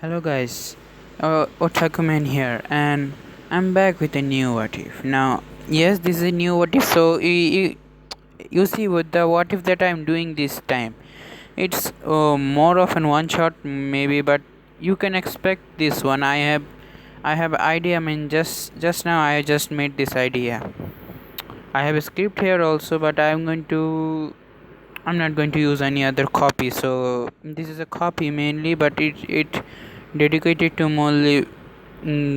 Hello guys, Otakuman here, and I'm back with a new what if. Now, yes, this is a new what if. So you see with the what if that I'm doing this time, it's more of an one shot maybe, but you can expect this one. I have idea. I mean, just now I just made this idea. I have a script here also, but I'm not going to use any other copy. So this is a copy mainly, but it dedicated to only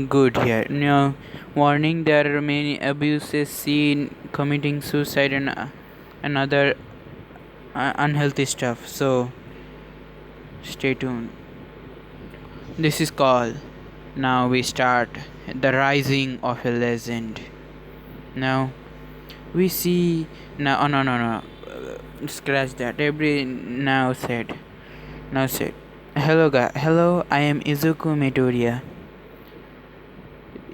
good here. Now, warning: there are many abuses seen, committing suicide, and other unhealthy stuff. So stay tuned. This is called. Now we start the rising of a legend. Now we see now. Oh, no. Scratch that. Every now said. Hello, guy. Hello, I am Izuku Midoriya.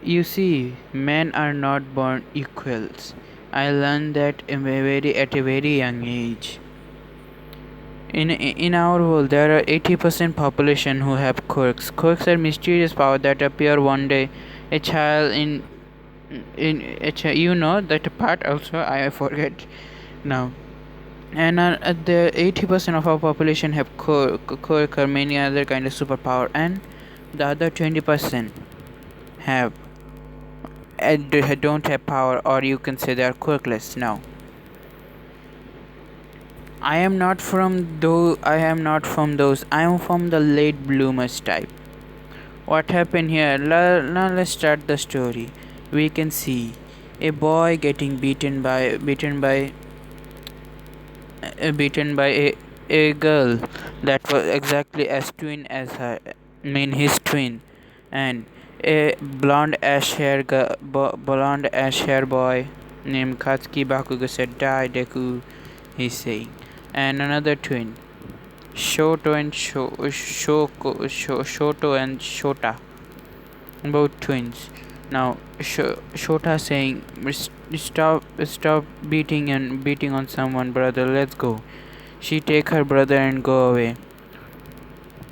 You see, men are not born equals. I learned that at a very young age. In our world, there are 80% population who have quirks. Quirks are mysterious powers that appear one day. A child in a you know that part also I forget now. And the 80% of our population have quirk or many other kind of superpower, and the other 20% have don't have power, or you can say they are quirkless. Now, I am not from those. I am from the late bloomers type. What happened here? Now let's start the story. We can see a boy getting beaten by a girl that was exactly as twin as her. I mean his twin, and a blonde ash hair boy named Katsuki Bakugo said, "Die, Deku," he's saying, and another twin, Shoto and Shota, both twins. Now Shota saying, Stop beating on someone, brother. Let's go." She take her brother and go away.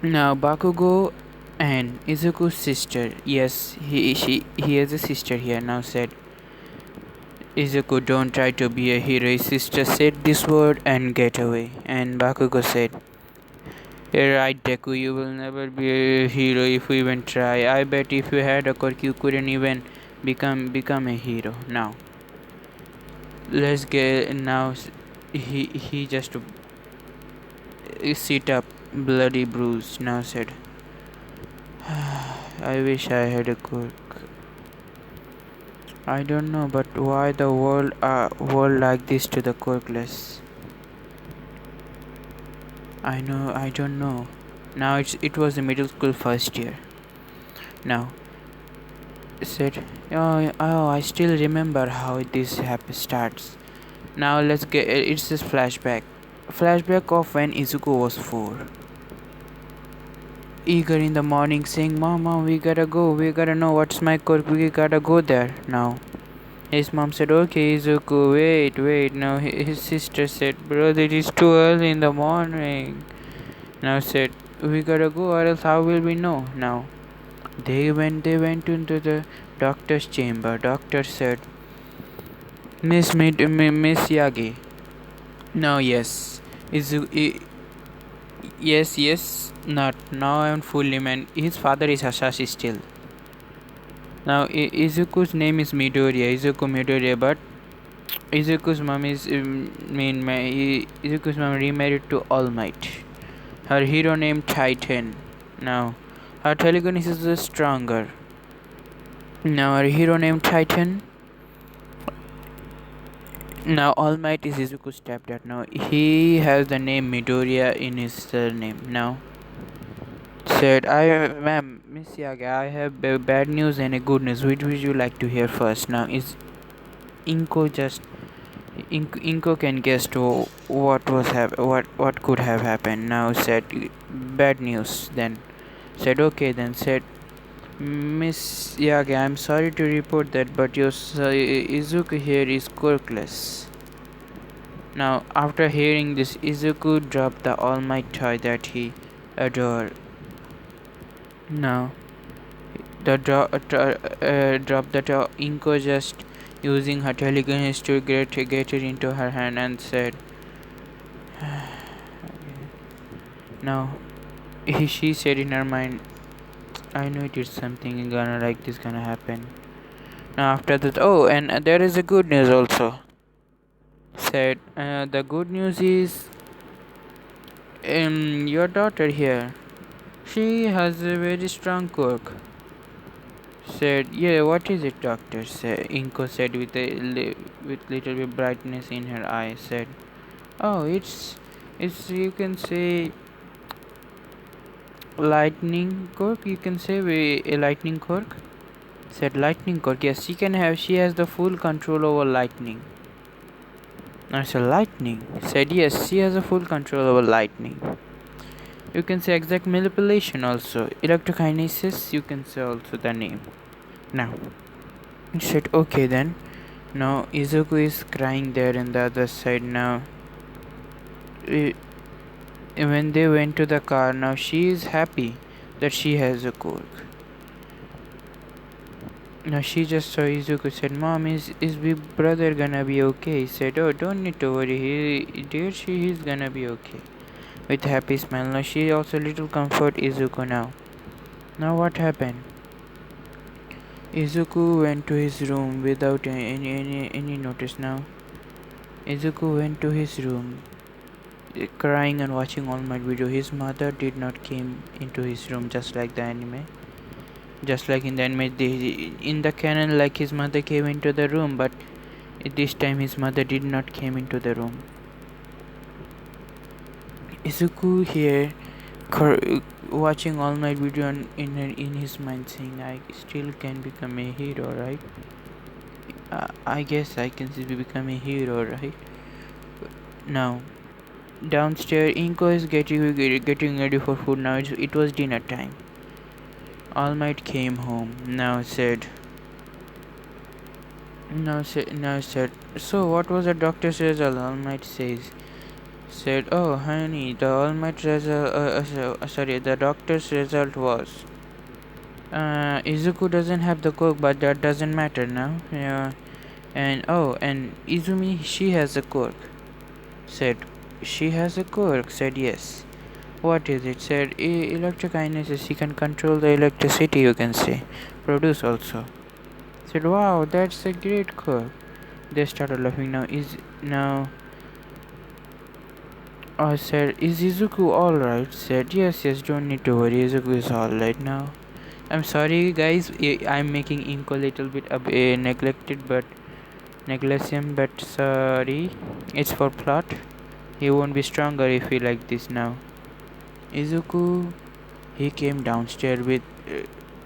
Now Bakugo and Izuku's sister. Yes, he has a sister here. Now said, "Izuku, don't try to be a hero." His sister said this word and get away. And Bakugo said, "You're right, Deku. You will never be a hero if you even try. I bet if you had a quirk, you couldn't even become a hero." Now let's get now. He just sit up, bloody bruised. Now said, "I wish I had a quirk. I don't know, but why the world like this to the quirkless? I don't know." Now it was the middle school first year. Now said, oh, I still remember how this starts. Now let's get it's this flashback of when Izuku was 4, eager in the morning, saying, Mom, we gotta go, we gotta know what's my quirk, we gotta go there now." His mom said, "Okay, Izuku, wait." Now his sister said, "Brother, it is too early in the morning." Now said, "We gotta go, or else how will we know?" Now they went into the doctor's chamber. Doctor said, Miss Yagi." Now yes, yes, not now. I'm fully man. His father is Hasashi still. Now Izuku's name is Izuku Midoriya, but Izuku's mom is Izuku's mom remarried to All Might. Her hero named Titan. Now her telekinesis is stronger. Now our hero named Titan. Now All Might is Izuku's stepdad. Now he has the name Midoriya in his surname. Now said, Ma'am, Miss Yaga, I have bad news and a good news. Which would you like to hear first?" Now is Inko can guess to what could have happened. Now said, "Bad news." Then said, "Okay." Then said, "Miss Yaga, I'm sorry to report that, but your Izuku here is quirkless." Now, after hearing this, Izuku dropped the All Might toy that he adored. Now the drop that Inko just using her telekinesis to get it into her hand and said, now she said in her mind, I know it is something gonna like this gonna happen. Now after that, oh, and there is a good news also. Said the good news is your daughter here. She has a very strong quirk. Said, yeah, what is it, doctor? Said Inko said with with little bit brightness in her eye. Said, oh, it's you can say lightning quirk. You can say a lightning quirk. Said lightning quirk. Yes, she has the full control over lightning. I said lightning. Said yes, she has a full control over lightning. You can say exact manipulation also. Electrokinesis. You can say also the name. Now, he said okay then. Now Izuku is crying there in the other side now. I- when they went to the car, now she is happy that she has a quirk. Now she just saw Izuku said, Mom, is big brother gonna be okay? He said, oh, don't need to worry, he's gonna be okay. With happy smile, now she also little comfort Izuku now. Now what happened? Izuku went to his room without any notice now. Izuku went to his room crying and watching All Might video. His mother did not came into his room just like the anime. Just like in the anime, in the canon, like his mother came into the room, but this time his mother did not came into the room. Izuku here watching All Might video in his mind saying, I still can become a hero, right? I guess I can still become a hero, right? Now, downstairs, Inko is getting ready for food. Now it was dinner time. All Might came home. Now said, so what was the doctor's result? All Might said, oh honey, the All Might result, the doctor's result was, Izuku doesn't have the quirk, but that doesn't matter now. Yeah, and Izumi, she has a quirk. Said, she has a quirk. Said yes. What is it? Said electrokinesis. She can control the electricity. You can say, produce also. Said, wow, that's a great quirk. They started laughing. Now? I said, is Izuku alright? Said, yes, don't need to worry. Izuku is alright now. I'm sorry, guys. I'm making Inko a little bit neglected, but neglection. But sorry, it's for plot. He won't be stronger if he like this now. Izuku, he came downstairs with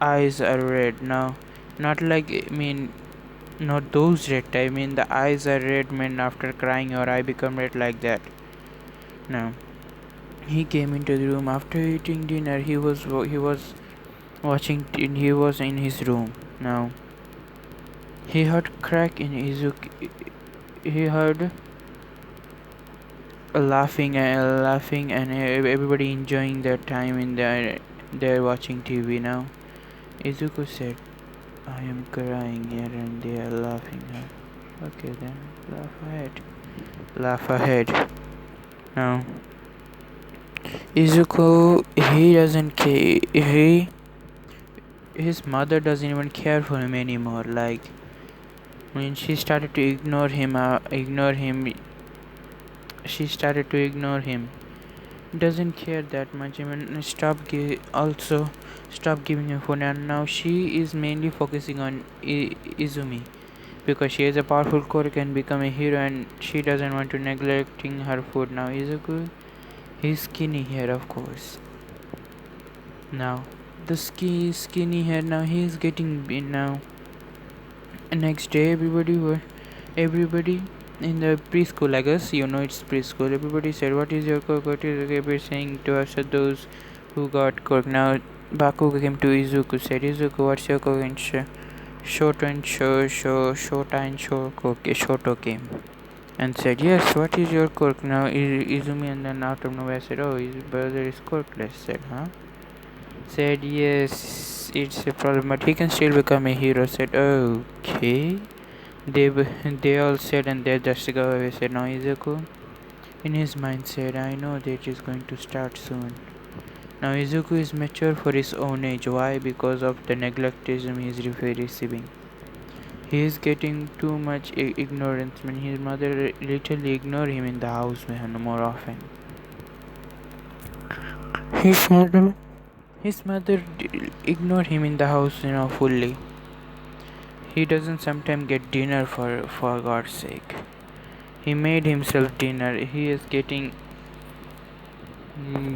eyes are red now. Not like not those red. I mean the eyes are red. Man, after crying your eye become red like that. Now he came into the room after eating dinner. He was watching. He was in his room now. He heard crack in Izuku. He heard laughing and everybody enjoying their time in they're watching TV now. Izuku said, I am crying here and they are laughing. Okay then, laugh ahead. Laugh ahead. Now, Izuku, he doesn't care. His mother doesn't even care for him anymore. Like, when she started to ignore him, she started to ignore him. Doesn't care that much. Even also stop giving him food, and now she is mainly focusing on Izumi because she has a powerful core, can become a hero, and she doesn't want to neglecting her food. Now Izuku, he's skinny here, of course. Now the skinny hair. Now he's getting big now. Next day, everybody in the preschool, I guess it's preschool. Everybody said, "What is your quirk? What is everybody saying to us? Those who got quirk." Now Bakugo came to Izuku. Said, "Izuku, what's your quirk?" And Shota and Shoto came and said, "Yes, what is your quirk?" Now Izumi and then out of nowhere said, "Oh, his brother is quirkless." Said, "Huh?" Said yes, it's a problem, but he can still become a hero. Said okay. They all said, and they just go away. Said no, Izuku. In his mind said, I know that it is going to start soon. Now Izuku is mature for his own age. Why? Because of the neglectism he is receiving. He is getting too much ignorance. When his mother literally ignore him in the house more often. His mother, his mother ignore him in the house, fully. He doesn't sometimes get dinner for God's sake. He made himself dinner. He is getting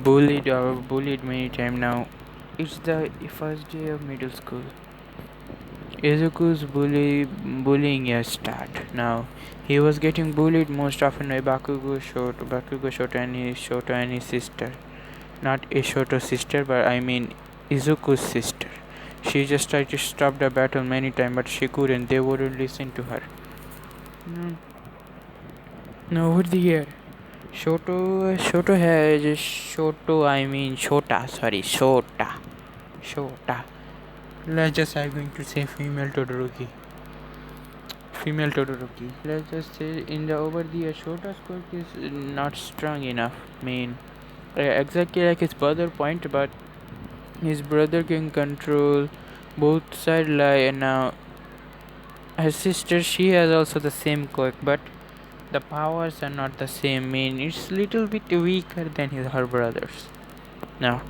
bullied many times now. It's the first day of middle school. Izuku's bullying has started now. He was getting bullied most often by Shoto and his sister. Not a Shoto sister, but I mean Izuku's sister. She just tried to stop the battle many times, but she couldn't. They wouldn't listen to her. No, over the year. Shoto has Shoto. I mean Shota. Sorry, Shota. Let's just I'm going to say female Todoroki. Let's just say in the over the year, Shota's quirk is not strong enough. I mean, exactly like his brother point, but his brother can control both sides. Lie and now his sister, she has also the same quirk, but the powers are not the same. I mean, it's little bit weaker than her brothers. Now,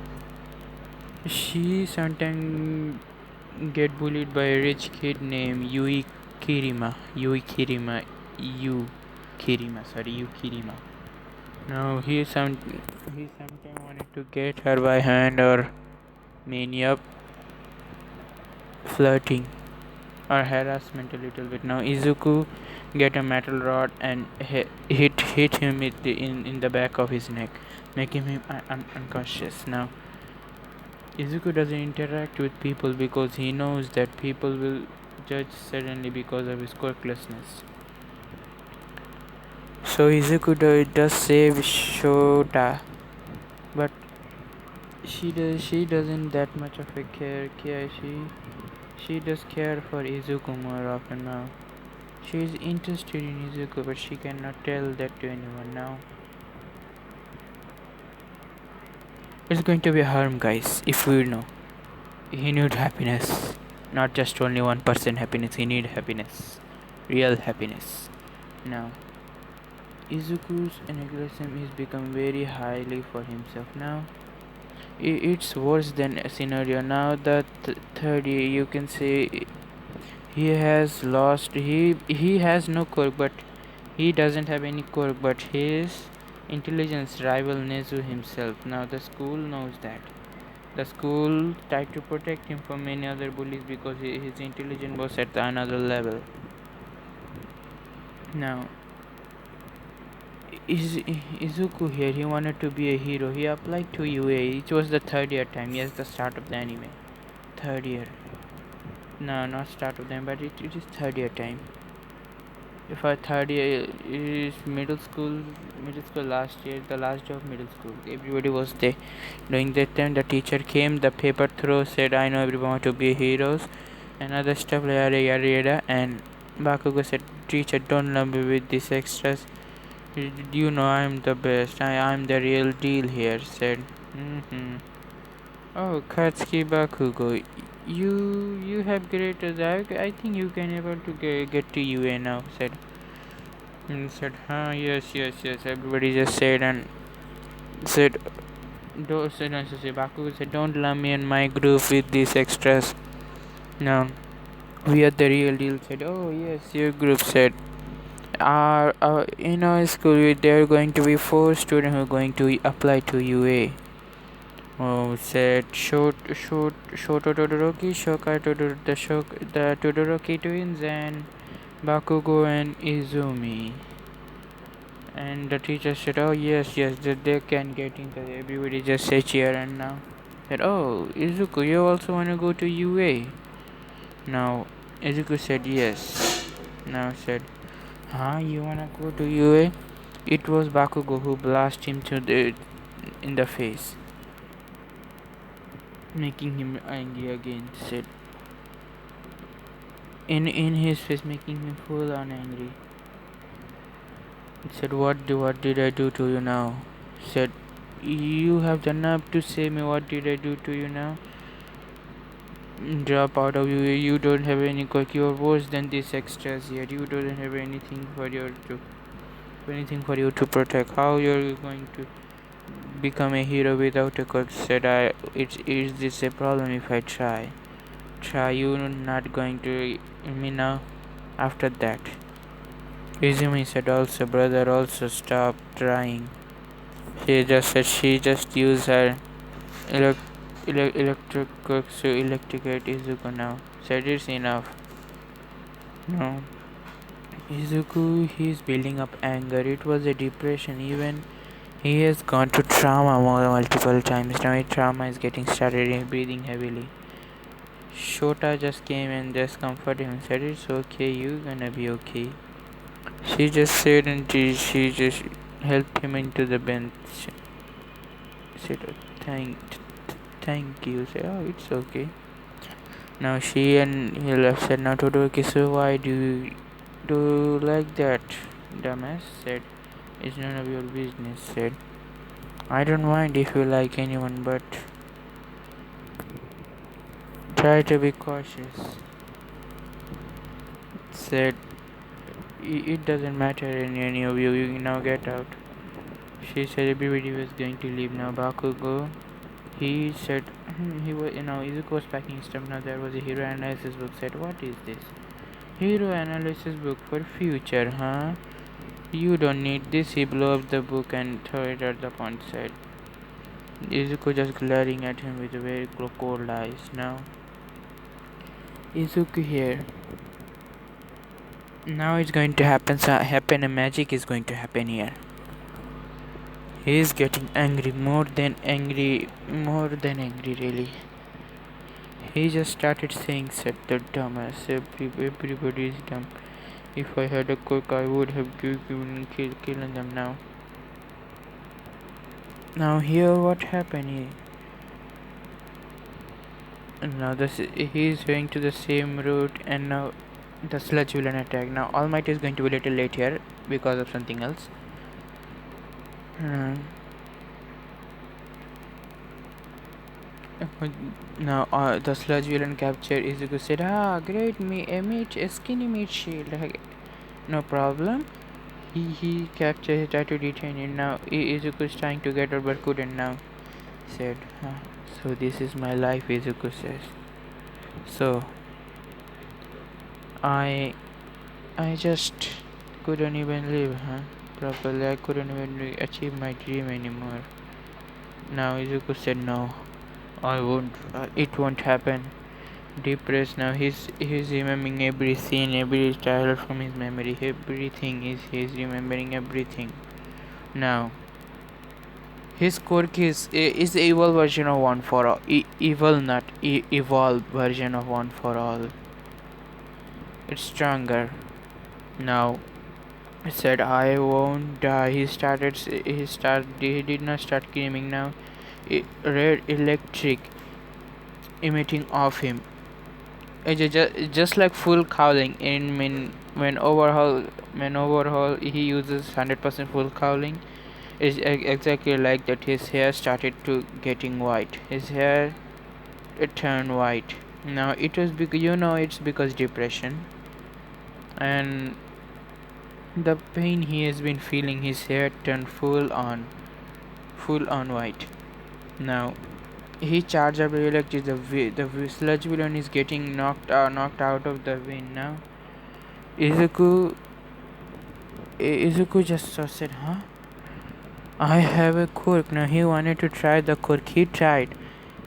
she sometimes get bullied by a rich kid named Kirima. Sorry, Kirima. Now he sometimes wanted to get her by hand or mania flirting or harassment a little bit. Now Izuku get a metal rod and hit him in the back of his neck, making him unconscious. Now Izuku doesn't interact with people because he knows that people will judge suddenly because of his quirklessness. So Izuku does save Shota, but she doesn't that much of a care. She does care for Izuku more often now. She is interested in Izuku, but she cannot tell that to anyone now. It's going to be harm, guys, if we know. He needs happiness. Not just only 1% happiness, he needs happiness. Real happiness. Now, Izuku's egoism is become very highly for himself now. It's worse than a scenario. Now the third year, you can say he has lost. He has no quirk, but he doesn't have any quirk. But his intelligence rival Nezu himself. Now the school knows that. The school tried to protect him from many other bullies because his intelligence was at another level. Now, Izuku here, he wanted to be a hero. He applied to UA. It was the third year time. Yes, the start of the anime. Third year. No, not start of them, but it is third year time. If our third year is middle school last year, the last day of middle school. Everybody was there. During that time, the teacher came, the paper throw said, I know everyone want to be heroes, and other stuff, yada. And Bakugo said, teacher, don't lump me with these extras. You know I'm the best. I'm the real deal here, said. Oh, Katsuki Bakugo, you have great results. I think you can able to get to UA now, said. And said, yes. Everybody just said and said, Bakugo said, don't lump me in my group with these extras. No, we are the real deal, said. Oh, yes, your group, said. In our school, there are going to be 4 students who are going to apply to UA. Oh, said Shoto Todoroki, the Todoroki twins, and Bakugo and Izumi. And the teacher said, oh yes, they can get into there. Everybody just said cheer and now said, oh, Izuku, you also want to go to UA? Now, Izuku said yes. Now said, you wanna go to UA? It was Bakugo who blasted him in the face. making him angry again. Said in his face, making him full on angry. He said, what did I do to you now? Said, you have done enough to say me. What did I do to you now? Drop out of you. You don't have any quirk. You're worse than these extras here. You don't have anything for you to protect. How you're going to become a hero without a quirk? Said I. Is this a problem if I try? Try you not going to me now. After that, Izumi said also, brother, also stop trying. She just said she just used her electric quirks to electrocute Izuku now. Said it's enough. No. Izuku, he's building up anger. It was a depression. Even he has gone to trauma multiple times. Now his trauma is getting started, breathing heavily. Shota just came and just comforted him. Said it's okay, you gonna be okay. She just said and she just helped him into the bench. Said thank you. Said oh it's okay. Now she and he left. Said now Todoroki, so why do you do like that? Dumbass said it's none of your business. Said I don't mind if you like anyone, but try to be cautious. Said it doesn't matter in any of you. You now get out. She said everybody was going to leave now. Bakugo, he said he was, Izuku was packing his stuff. Now there was a hero analysis book. Said, what is this? Hero analysis book for future, huh? You don't need this. He blew up the book and threw it at the pond. Said Izuku just glaring at him with very cold eyes. Now Izuku here. Now it's going to happen. A magic is going to happen here. He is getting angry, more than angry, really. He just started saying, said the dumbass, everybody is dumb. If I had a cook, I would have killing them now. Now here what happened now he is going to the same route, and now the sludge villain attack. Now All Might is going to be a little late here because of something else. Now the sludge villain captured Izuku. Said, great, a skinny meat shield. No problem. He captured, he tried to detain him. Now Izuku is trying to get her but couldn't now. Said, so this is my life, Izuku says. So I just couldn't even live, properly. I couldn't even achieve my dream anymore. Now Izuku said, no, I won't. It won't happen. Depressed now. He's remembering every scene, every childhood from his memory. Everything he's remembering everything. Now his quirk is evil version of One for All. Evil, not evolved version of One for All. It's stronger. Now he said, I won't die. He did not start screaming now. Red electric emitting off him. Just like full cowling in when overhaul he uses 100% full cowling. It's exactly like that. His hair started to getting white. His hair it turned white. Now it was because it's because depression and the pain he has been feeling. His hair turned full on white. Now he charged up the electric. The sludge villain is getting knocked out of the wind now. Izuku just said, I have a quirk. Now he wanted to try the quirk. He tried.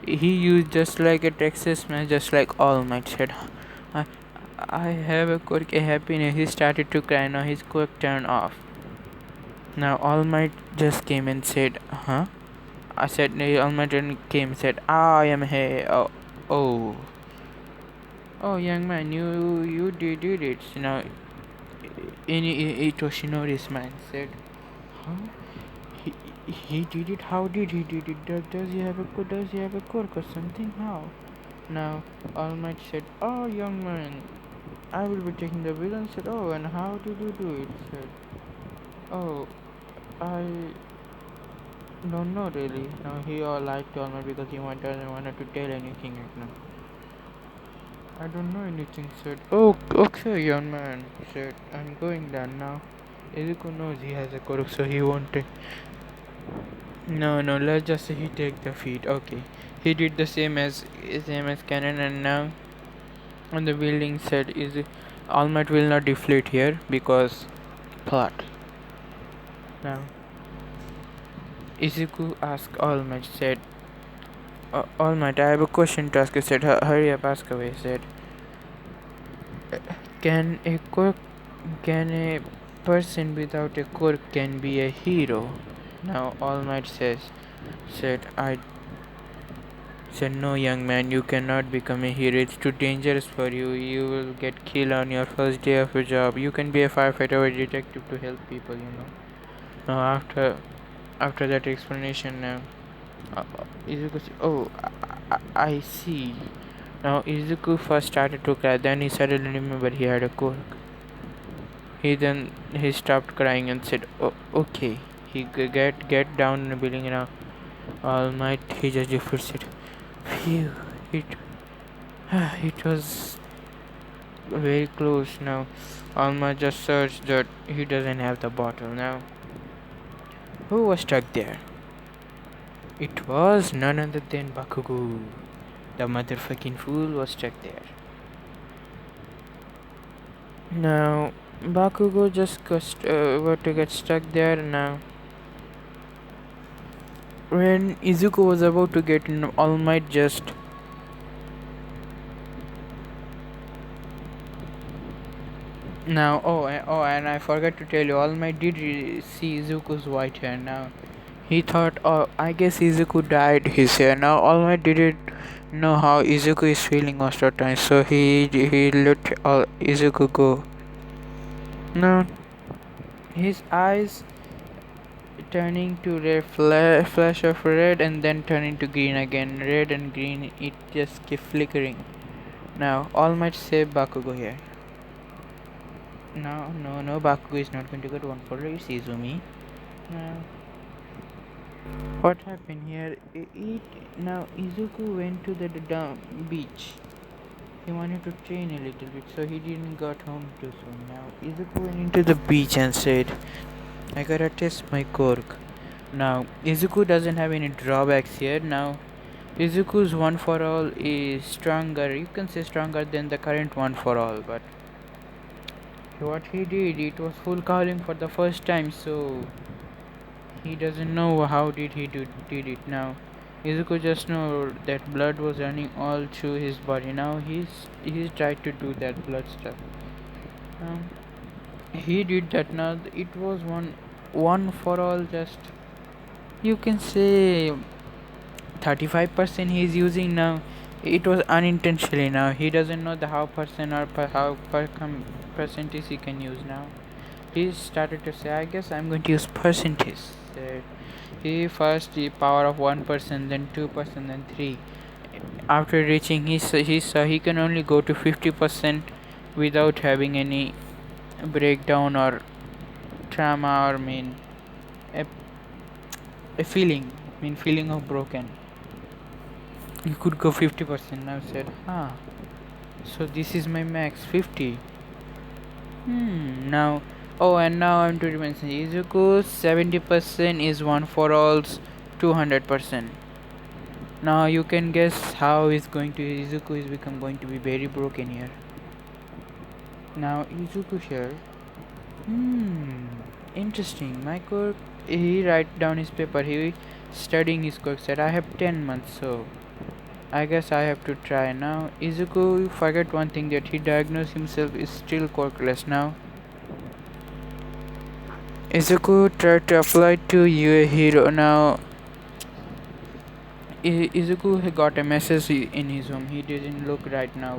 He used just like a Texas man, just like All Might said, I have a quirk, a happiness. He started to cry. Now his quirk turned off. Now All Might just came and said, I said, All Might came and said, I am here. Oh, young man, you did it. Now Toshinori's man said, He did it. How did he did it? Does he have a does he have a quirk or something? How? Now All Might said, "Oh, young man, I will be taking the wheel." And said, "Oh, and how did you do it?" Said, "Oh, I don't know really." Now he all lied to All Might because he doesn't want to tell anything right now. "I don't know anything," said. "Oh, okay, young man," said. "I'm going down now." Izuku knows he has a quirk, so he won't take. No, no, let's just say he take the feet. Okay. He did the same as Canon, and now on the building said is All Might will not deflate here because plot. Now Izuku asked All Might, said, All Might, I have a question to ask. He said, Hurry up, ask away." Said, can a quirk can a person without a quirk can be a hero? Now All Might I said, "No, young man, you cannot become a hero. It's too dangerous for you. You will get killed on your first day of your job. You can be a firefighter or a detective to help people. Now, after that explanation, Izuku said, "Oh, I see." Now, Izuku first started to cry. Then he suddenly remembered he had a quirk. He stopped crying and said, "Oh, okay." He get down in the building now. All Might, he just defeated. Phew! It it was very close now. Alma just searched that he doesn't have the bottle now. Who was stuck there? It was none other than Bakugo. The motherfucking fool was stuck there. Now, Bakugo just were to get stuck there now. When Izuku was about to get in, All Might just now. And I forgot to tell you, All Might did see Izuku's white hair now. He thought, "Oh, I guess Izuku dyed his hair." Now All Might didn't know how Izuku is feeling most of the time, so he let Izuku go. Now his eyes turning to red, flash of red, and then turning to green again. Red and green, it just kept flickering. Now All Might save Bakugo here. No, Bakugo is not going to get one for race, Izumi. Now, what happened here? Now Izuku went to the beach. He wanted to train a little bit, so he didn't got home too soon. Now Izuku went into the beach and said, "I gotta test my quirk." Now Izuku doesn't have any drawbacks here. Now Izuku's one for all is stronger. You can say stronger than the current one for all, but what he did, it was full calling for the first time, so he doesn't know how did did it. Now Izuku just know that blood was running all through his body. Now he's tried to do that blood stuff. Um, he did that. Now it was one for all. Just you can say 35% he's using now. It was unintentionally. Now he doesn't know the how percent or percentage he can use now. He started to say, "I guess I'm going to use percentage." He first the power of 1%, then 2%, then 3. After reaching he saw he can only go to 50% without having any breakdown or trauma or a, feeling of broken. You could go 50% now. Said, so this is my max 50. Now, and now I'm to mention Izuku's 70% is one for all's 200%. Now you can guess how Izuku is become going to be very broken here. Now Izuku here. Interesting. My quirk. He write down his paper. He studying his quirk. Said, "I have 10 months, so I guess I have to try." Now Izuku forget one thing, that he diagnosed himself is still quirkless. Now Izuku tried to apply to you a hero. Now Izuku got a message in his home. He didn't look right now.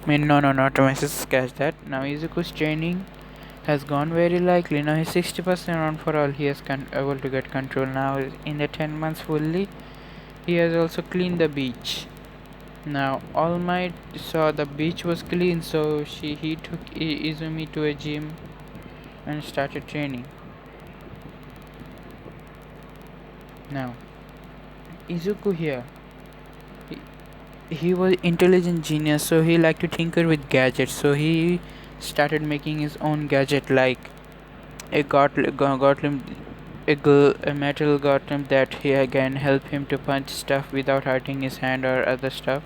No, not a message. Catch that. Now Izuku's training has gone very likely. Now he's 60% on for all. He has able to get control now. In the 10 months fully, he has also cleaned the beach. Now All Might saw the beach was clean, so he took Izumi to a gym and started training. Now Izuku here, he was intelligent genius, so he liked to tinker with gadgets. So he started making his own gadget, like a Gotlem, a metal Gotlem that he again help him to punch stuff without hurting his hand or other stuff.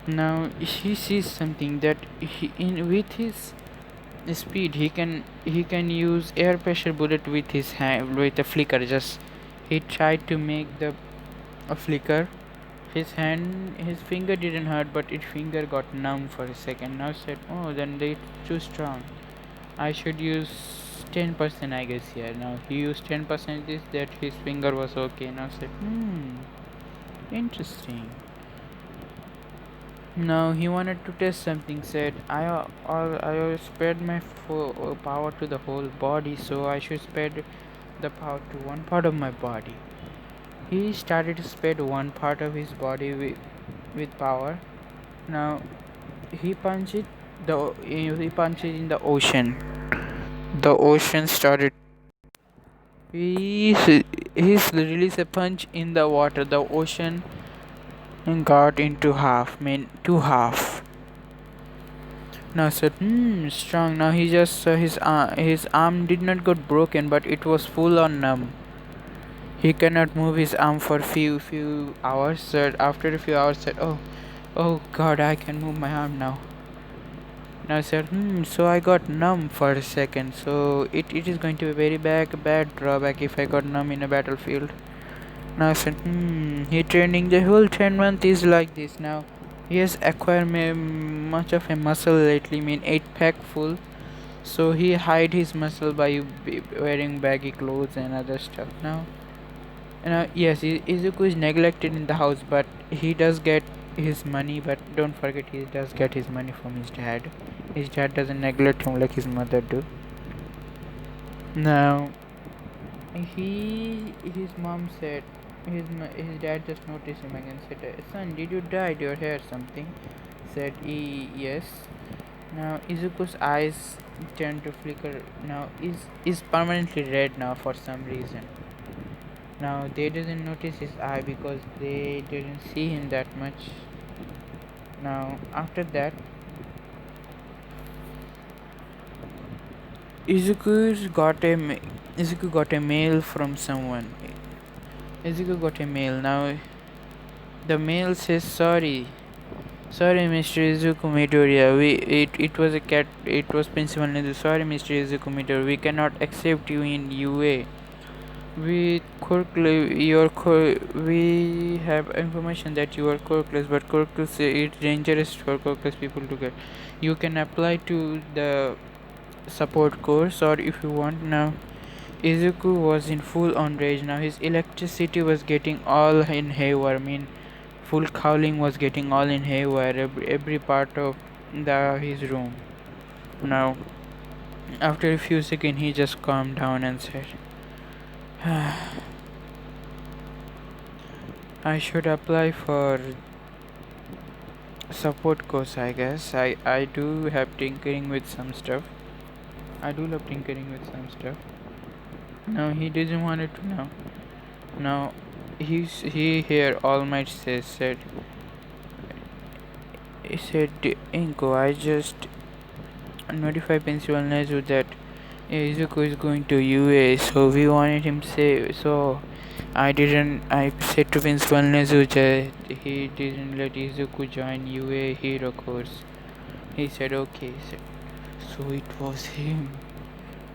Now he sees something that with his speed he can use air pressure bullet with his hand with a flicker. Just he tried to make the a flicker. His finger didn't hurt, but his finger got numb for a second. Now said, oh, then they too strong. I should use 10%, I guess. Here now he used 10% this, that his finger was okay. Now said, interesting. Now he wanted to test something. Said, I spread my power to the whole body, so I should spread the power to one part of my body. He started to spread one part of his body with power. Now he punched in the ocean. The ocean started. He released a punch in the water. The ocean got into half. Two half. Now said, strong. Now he just his arm did not get broken, but it was full on numb. He cannot move his arm for few hours. Said after a few hours, said, oh God, I can move my arm now. Now said, so I got numb for a second. So it is going to be very bad drawback if I got numb in a battlefield. Now I said, he training the whole 10 month is like this. Now he has acquired much of a muscle lately, 8 pack full. So he hide his muscle by wearing baggy clothes and other stuff. Now yes, Izuku is neglected in the house, but he does get his money. But don't forget, he does get his money from his dad. His dad doesn't neglect him like his mother do. Now his mom said, his dad just noticed him again. Said, son, did you dye your hair something? Said, yes. Now Izuku's eyes turned to flicker. Now is permanently red now for some reason. Now they didn't notice his eye because they didn't see him that much. Now after that, Izuku got a mail from someone. Izuku got a mail. Now the mail says, sorry Mr. Izuku Midoriya, it was a cat, it was Principal Nezu. Sorry Mr. Izuku Midoriya, we cannot accept you in UA. We have information that you are quirkless, but quirkless, it's dangerous for quirkless people to get. You can apply to the support course, or if you want. Now Izuku was in full on rage. Now his electricity was getting all in haywire. Full cowling was getting all in haywire, every part of his room. Now after a few seconds he just calmed down and said, I should apply for support course, I guess. I do have tinkering with some stuff. I do love tinkering with some stuff. Now he doesn't want it to know. Now he here All Might said Inko, I just notify Principal Nezu that Izuku is going to UA, so we wanted him say. So I said to Principal Nezu that he didn't let Izuku join UA hero course. He said okay. So it was him.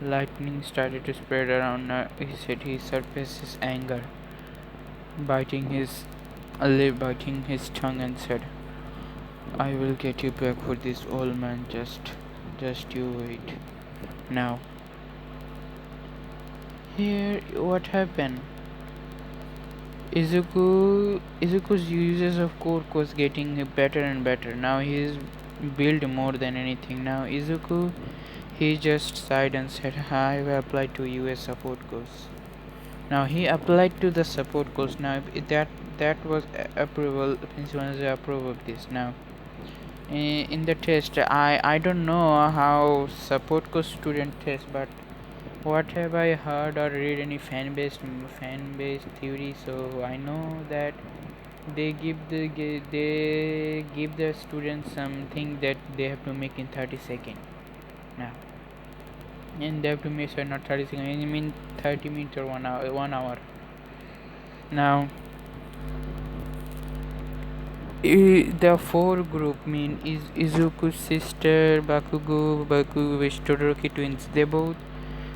Lightning started to spread around. He said he suppressed his anger, biting his tongue, and said, I will get you back for this, old man. Just you wait. Now here what happened? Izuku's uses of quirk was getting better and better. Now he is built more than anything. Now Izuku, He just sighed and said, I will apply to US support course. Now he applied to the support course. Now if that was approval, principal has approve of this. Now in the test, I don't know how support course student test, but what have I heard or read any fan based theory? So I know that they give the students something that they have to make in 30 seconds. Now and they have to make, sorry, not 30 seconds, I mean 30 minutes or 1 hour. Now the four group mean is Izuku's sister Bakugo with Todoroki twins. They both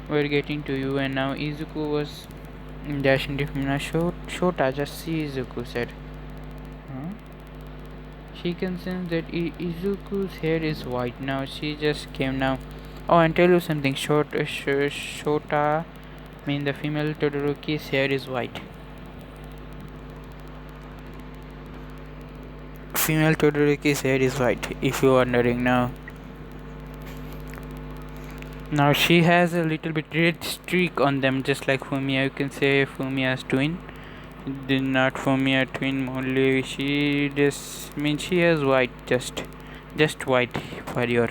were getting to you, and now Izuku was dashing different. Now Shota, just see, Izuku said. Huh? She can sense that Izuku's hair is white. Now she just came now. Oh, and tell you something. Shota mean the female Todoroki's hair is white. Female Todoroki's hair is white, if you're wondering now. Now she has a little bit red streak on them, just like Fumiya. You can say Fumiya's twin. Not Fumiya twin only. She just means she has white, just white for your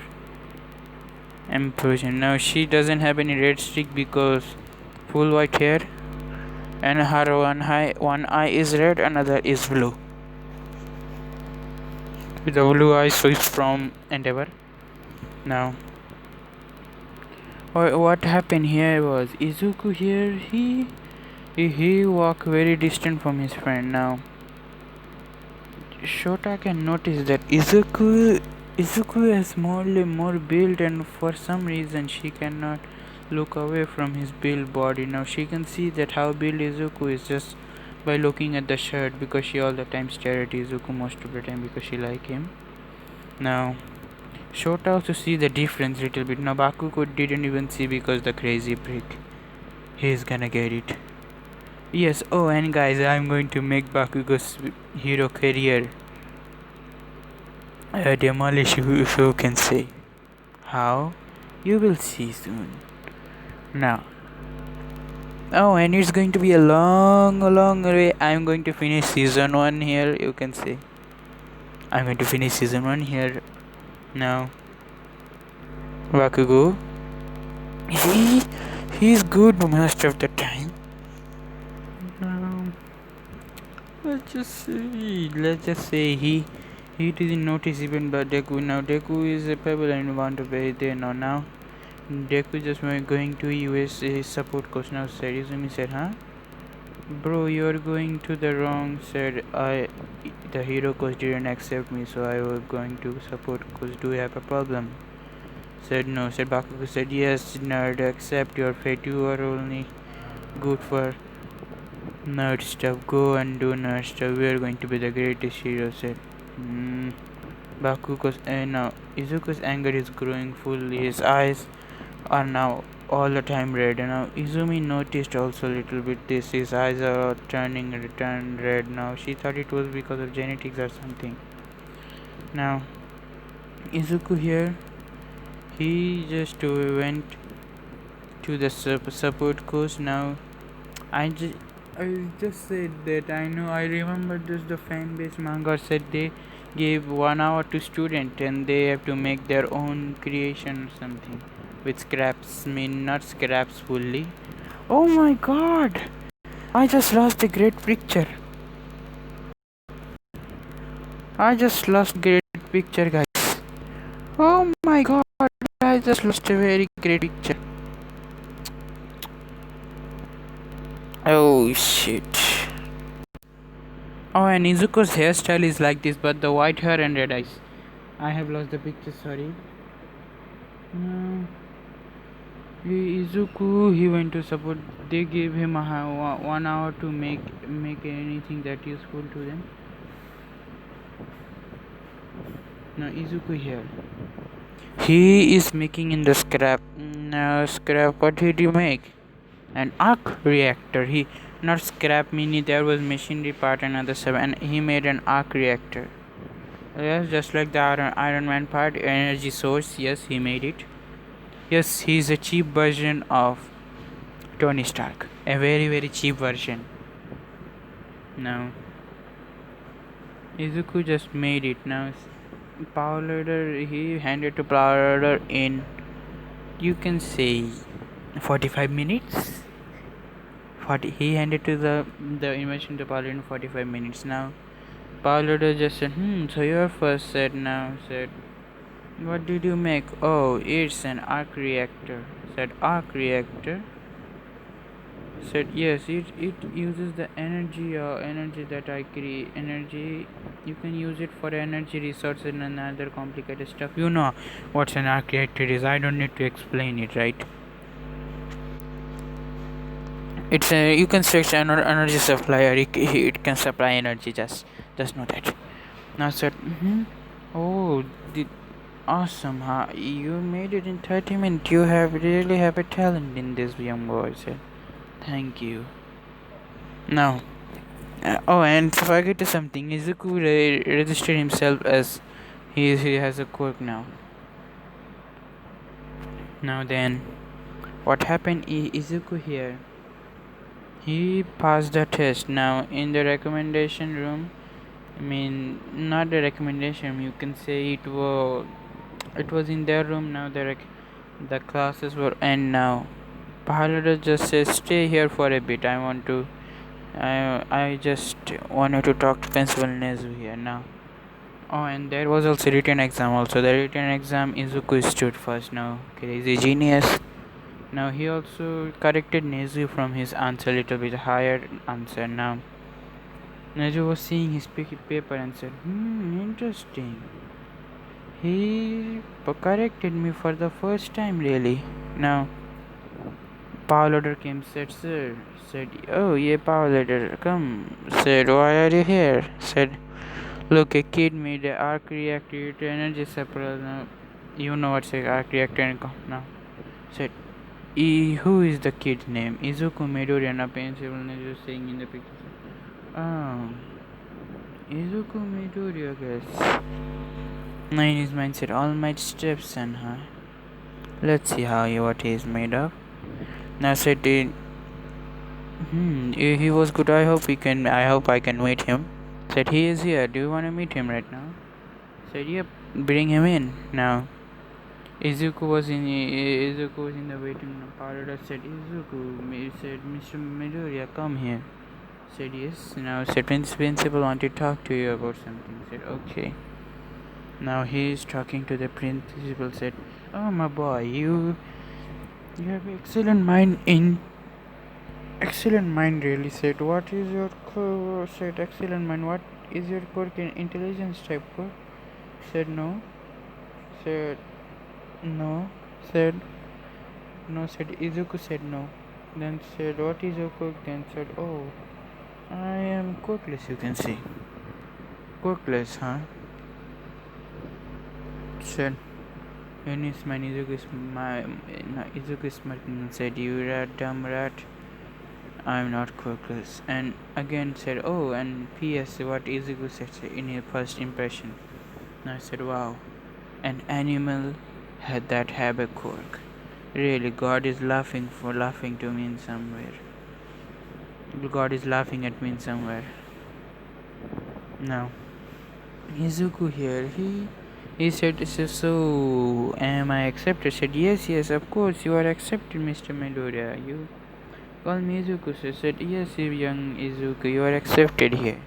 impression. Now she doesn't have any red streak because full white hair, and her one eye is red, another is blue. With the blue eye, so it's from Endeavor. Now what happened here was Izuku here, he walked very distant from his friend. Now Shota can notice that Izuku is more built, and for some reason she cannot look away from his built body. Now she can see that how built Izuku is just by looking at the shirt, because she all the time stare at Izuku most of the time because she like him. Now Shota also see the difference little bit. Now Bakugo didn't even see because the crazy prick. He's gonna get it. Yes, oh, and guys, I'm going to make Bakugo's hero career demolish, if you can say. How? You will see soon. Now. Oh, and it's going to be a long way. I'm going to finish season 1 here, you can say. I'm going to finish season 1 here. Now Bakugo, he's good most of the time. Let's just say he didn't notice even by Deku. Now Deku is a pebble and want to be there now. Deku just going to USA support course. Now said Izumi said, huh? Bro, you're going to the wrong side. The hero coach didn't accept me, so I was going to support coach. Do you have a problem? Said no. Said Bakugo said, yes, nerd, accept your fate. You are only good for nerd stuff. Go and do nerd stuff. We are going to be the greatest hero, said. Bakugo's now Izuku's anger is growing full. His eyes are now all the time red. Now Izumi noticed also a little bit this. His eyes are turning red. Now she thought it was because of genetics or something. Now Izuku here, he just went to the support course. Now I just said that I remember just the fan base manga said they gave 1 hour to student and they have to make their own creation or something with scraps, not scraps fully. Oh my god, I just lost a great picture. Guys. Oh my god, I just lost a very great picture. Oh shit. Oh, and Izuku's hairstyle is like this, but the white hair and red eyes. I have lost the picture, sorry. Izuku, he went to support. They gave him 1 hour to make anything that useful to them. Now Izuku here, he is making in the scrap. What did he make? An arc reactor. He not scrap mini. There was machinery part another 7, and he made an arc reactor. Yes, just like the Iron Man part, energy source. Yes, he made it. Yes, he's a cheap version of Tony Stark. A very, very cheap version. Now, Izuku just made it. Now, Power Loader, he handed to Power Loader in, you can say, 45 minutes. 40, he handed to the invention to Power Loader in 45 minutes. Now, Power Loader just said, so you're first, said, what did you make? Oh, it's an arc reactor. Said, arc reactor? Said, yes, it uses the energy that I create. Energy, you can use it for energy resources and other complicated stuff. You know what an arc reactor is. I don't need to explain it, right? It's a, you can search an energy supplier. It can supply energy. Just know that. Now said, oh, awesome, huh? You made it in 30 minutes. You really have a talent in this, young boy. Said, thank you. Now, oh, and forget to something. Izuku registered himself as he has a quirk now. Now then, what happened? Izuku here. He passed the test. Now in the recommendation room, I mean not the recommendation. You can say it was in their room. Now the classes were end now. Pahalada just says stay here for a bit. I just wanted to talk to Principal Nezu here now. Oh, and there was also written exam also. The written exam Izuku stood first now. Crazy genius. Now he also corrected Nezu from his answer a little bit higher answer now. Nezu was seeing his paper and said, interesting. He corrected me for the first time really. Now Power Loader came, said, sir, said, oh yeah, Power Loader, come, said, why are you here? Said, look, a kid made an arc reactor to energy supply. Now, you know what's an arc reactor now. Said, who is the kid's name? Izuku Midoriya, a principal is saying in the picture. Oh, Izuku Midoriya, guess. Now in his mind said, all my stepson, huh? Let's see what he is made of. Now said, he was good. I hope I can meet him. Said, he is here. Do you want to meet him right now? Said, yep. Bring him in now. Izuku was in the waiting room. Parada said, Izuku, said, Mr. Midoriya, come here. Said, yes. Now said, principal want to talk to you about something. Said, okay. Now he is talking to the principal. Said, oh my boy, you have excellent mind really. Said, what is your core? Said, excellent mind. What is your core intelligence type core? Said, no. Said, no. Said, no. Said, Izuku said no. Then said, what is your quirk? Then said, oh, I am quirkless, you can see. Quirkless, huh? Said, in his mind, Izuku is smirking and said, you rat, dumb rat. I am not quirkless. And again said, oh, and P.S. what Izuku said in his first impression. And I said, wow, an animal had that have a quirk. Really, God is laughing to me in somewhere. God is laughing at me in somewhere. Now, Izuku here, he said, so am I accepted? Said, yes, of course, you are accepted, Mr. Midoriya. You call me Izuku. Said, yes, young Izuku, you are accepted here.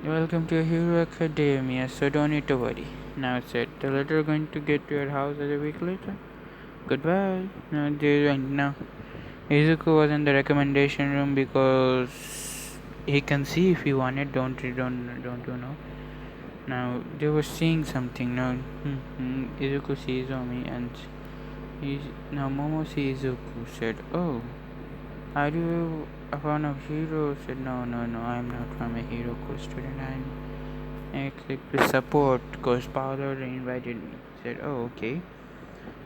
Welcome to Hero Academia, so don't need to worry. Now said, the letter going to get to your house a week later. Goodbye. Now Izuku was in the recommendation room because he can see if he wanted. Don't you know? Now they were seeing something. Now Izuku sees Omi and now Momo sees Izuku. Said, oh, are you a fan of Hero? Said, no, I am not from a Hero course student. I clicked the support because Paolo invited me. Said, oh, okay.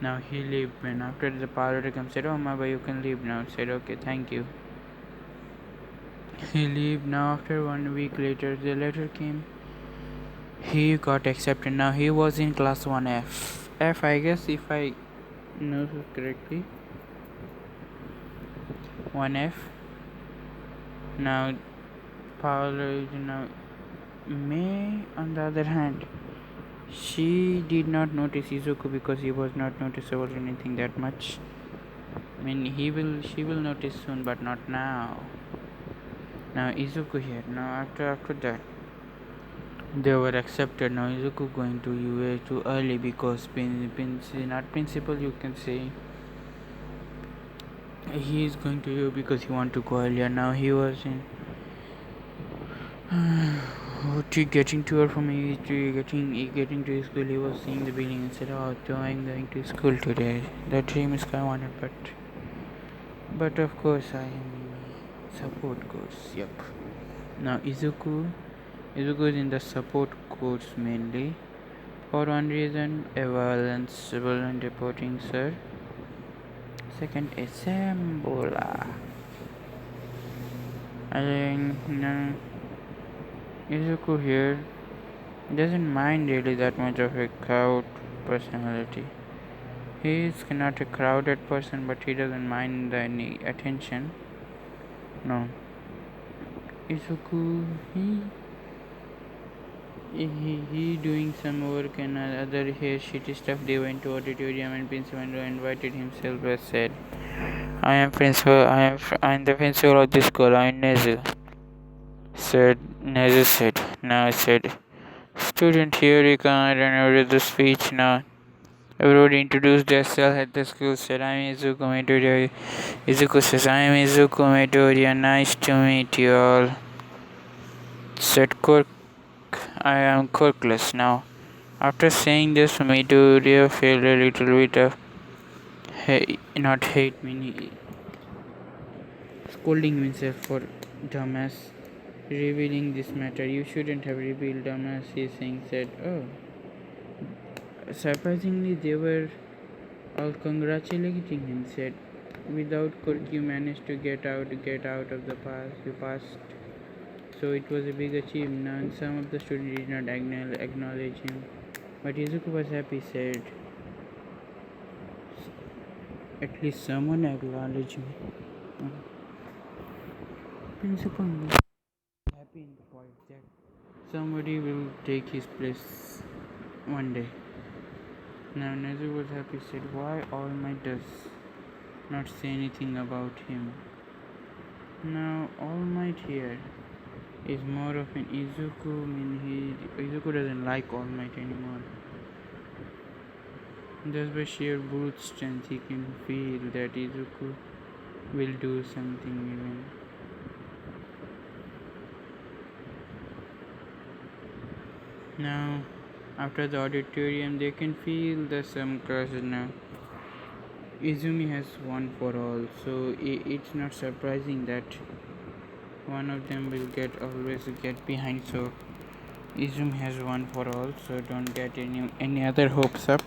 Now he left, and after the Paolo comes, said, oh, my boy, you can leave now. Said, okay, thank you. He left. Now after 1 week later, the letter came. He got accepted. Now he was in class 1F. I guess if I knows it correctly. 1F. Now, Paolo is now. May, on the other hand, she did not notice Izuku because he was not noticeable or anything that much. I mean, she will notice soon, but not now. Now Izuku here. Now after that, they were accepted. Now Izuku going to UA too early because not principal, you can say. He is going to UA because he want to go earlier. Now he was in getting to her from getting to school. He was seeing the building and said, "Oh, so I'm going to school today." That dream is kind of wanted, but of course I am support course. Yep. Now Izuku is in the support course mainly for one reason: avalancheable and reporting, sir. Second is Sambola. I think Izuku here doesn't mind really that much of a crowd personality. He is not a crowded person, but he doesn't mind any attention. No. Izuku, he doing some work and other here shitty stuff. They went to auditorium and principal invited himself and said, "I am principal. I am the principal of this school. I am Nezu." Nezu said. Now I said, "Student here, you can I don't know the speech now." Everybody introduced themselves at the school. Said, "I am Izuku Midoriya." Izuku says, "I am Izuku Midoriya. Nice to meet you all." Said I am quirkless now. After saying this, Midoriya felt a little bit of not hate, meaning scolding himself for dumbass revealing this matter. You shouldn't have revealed dumbass, he said. Oh. Surprisingly, they were all congratulating him, said, "Without quirk you managed to get out of the pass. You passed. So it was a big achievement." Now, and some of the students did not acknowledge him. But Izuku was happy, said, "At least someone acknowledged me." Principal was happy and quiet that somebody will take his place one day. Now Nezu was happy, said, "Why All Might does not say anything about him?" Now All Might here is more of an Izuku. Izuku doesn't like All Might anymore. Just by sheer brute strength, he can feel that Izuku will do something even. Now, after the auditorium, they can feel the some crushes now. Izumi has one for all, so it's not surprising that one of them will always get behind. So Izumi has one for all, so don't get any other hopes up.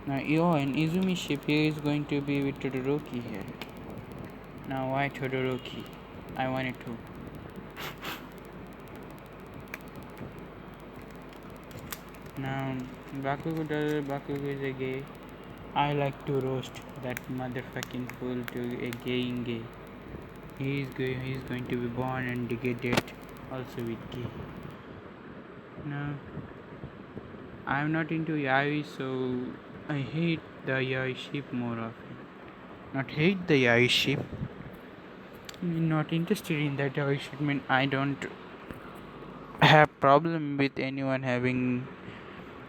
Now, and Izumi ship here is going to be with Todoroki here. Now, why Todoroki? I wanted to. Now, Bakugo is a gay. I like to roast that motherfucking fool to a gay. He's going to be born and get dead also with gay. Now, I'm not into yaoi, so I hate the yaoi ship more often. Not hate the yaoi ship. Not interested in that yaoi ship. I don't have problem with anyone having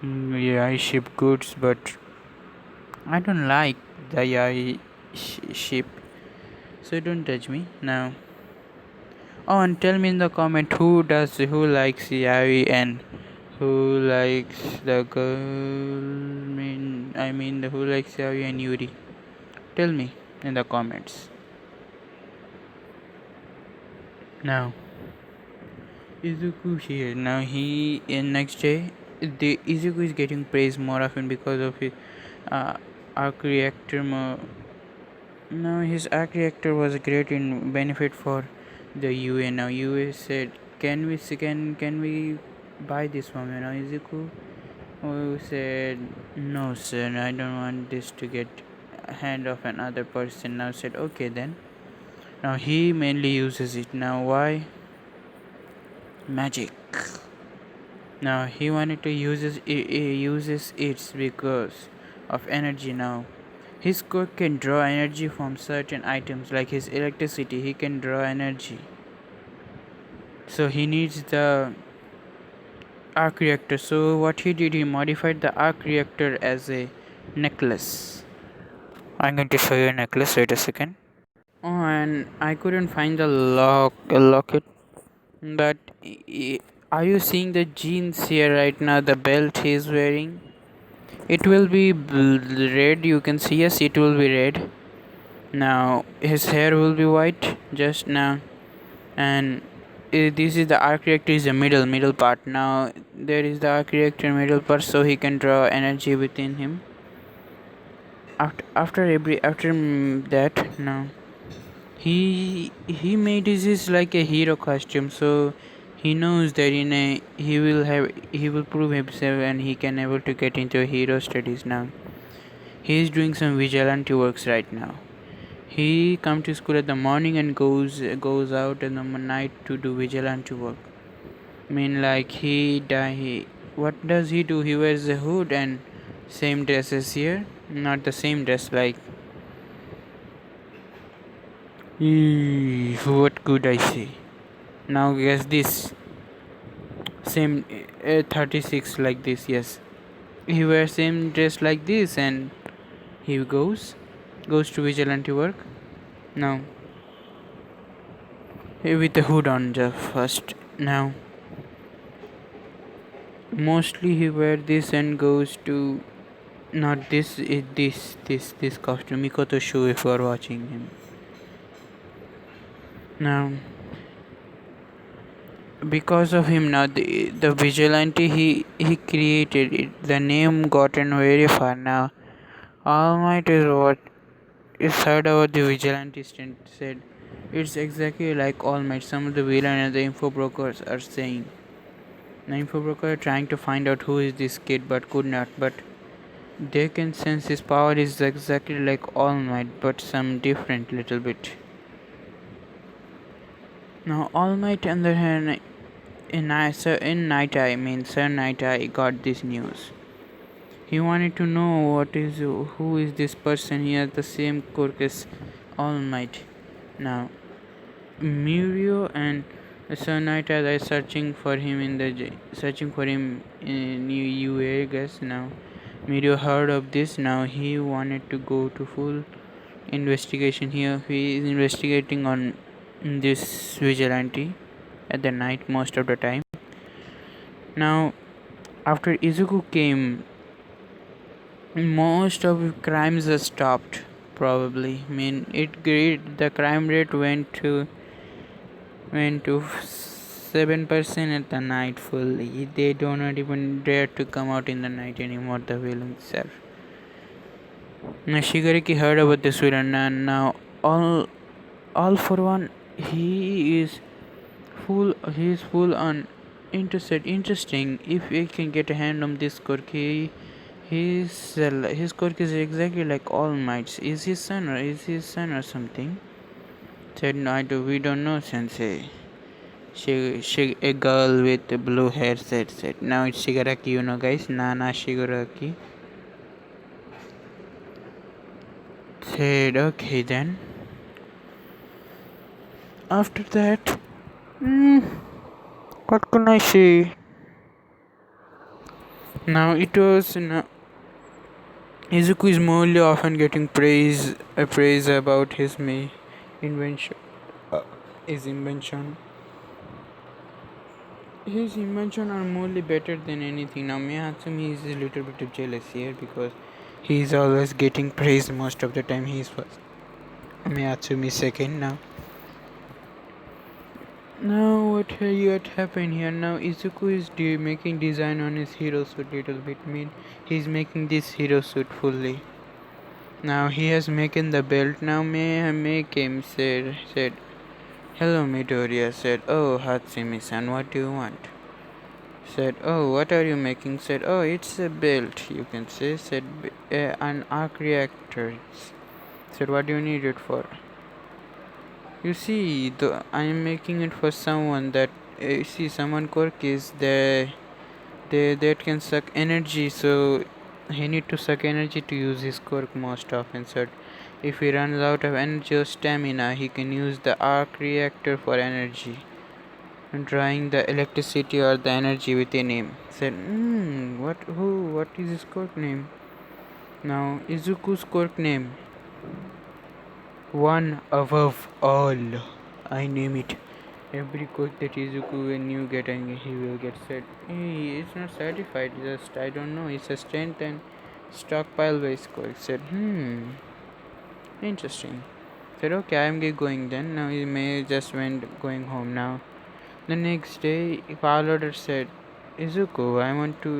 yaoi ship goods, but I don't like the yaoi ship. So don't judge me now. Oh, and tell me in the comment who likes yaoi and who likes the girl. Who likes yaoi and Yuri. Tell me in the comments. Now, Izuku here. Now he in next day, the Izuku is getting praised more often because of his arc reactor. Now his arc reactor was great in benefit for the UA. Now UA said, "Can we buy this from you?" Now Izuku who said, "No, sir, I don't want this to get hand of another person." Now said, "Okay then." Now he mainly uses it. Now why? Magic. Now he wanted to uses it because of energy. Now his cook can draw energy from certain items like his electricity. He can draw energy. So he needs the arc reactor. So what he did, he modified the arc reactor as a necklace. I'm going to show you a necklace. Wait a second. Oh, and I couldn't find the locket. But are you seeing the jeans here right now? The belt he's wearing. It will be red. You can see. Yes, it will be red. Now his hair will be white just now, and this is the arc reactor is the middle part. Now there is the arc reactor middle part, so he can draw energy within him. After that, now he made this like a hero costume, so he knows that in a he will prove himself and he can able to get into hero studies. Now he is doing some vigilante works right now. He come to school at the morning and goes out in the night to do vigilante work. I mean, like what does he do? He wears a hood and same dress as here. Not the same dress. Like, what could I say? Now guess this. Same 36 like this. Yes, he wears same dress like this and he goes to vigilante work. Now with the hood on the first. Now mostly he wear this and goes to not this this costume Mikoto show if you are watching him. Now because of him, now the vigilante he created it, the name gotten very far. Now All Might is what is heard about the vigilante said. It's exactly like All Might. Some of the villain and the info brokers are saying. The info broker are trying to find out who is this kid but could not. But they can sense his power is exactly like All Might, but some different little bit. Now All Might on the other hand in Night Eye, Sir Night Eye got this news. He wanted to know who is this person. He has the same quirk as All Might. Now Murio and Sir Night Eye are searching for him in New UA, I guess. Now Murio heard of this. Now he wanted to go to full investigation here. He is investigating on this vigilante at the night most of the time. Now after Izuku came, most of crimes are stopped. Probably, the crime rate went to 7% at the night fully. They do not even dare to come out in the night anymore. The villains are. Now Shigaraki heard about this villain and now all for one he is full on interesting. If he can get a hand on this quirk, his quirk is exactly like All Might's. Is his son or something? Said no, we don't know, Sensei. A girl with blue hair said. Now it's Shigaraki, guys. Nana Shigaraki. Said okay then. After that, what can I say? Now it was Izuku is mostly often getting praise about invention. His invention. His invention are mostly better than anything. Now Miyatsumi is a little bit jealous here because he is always getting praised most of the time. He is first. Miyatsumi second now. Now what happened here? Now Izuku is making design on his hero suit little bit. He's making this hero suit fully. Now he has making the belt. Now May came said hello Midoriya. Said, oh Hatsumi-san, what do you want? Said, "Oh, what are you making?" Said, "Oh, it's a belt, you can say." Said, "An arc reactor." Said, "What do you need it for?" You see, I am making it for someone that you see someone quirk is they that can suck energy, so he need to suck energy to use his quirk most often. So if he runs out of energy or stamina, he can use the arc reactor for energy, drawing the electricity or the energy within him. Said, what is his quirk name? Now, Izuku's quirk name. One above all. I name it. Every quirk that Izuku when you get angry, he will get said, "Hey, it's not certified, just I don't know, it's a strength and stockpile based quirk." Said, interesting. Said, okay, I'm going then. Now he may just went going home now. The next day, Paoloder said, "Izuku, I want to.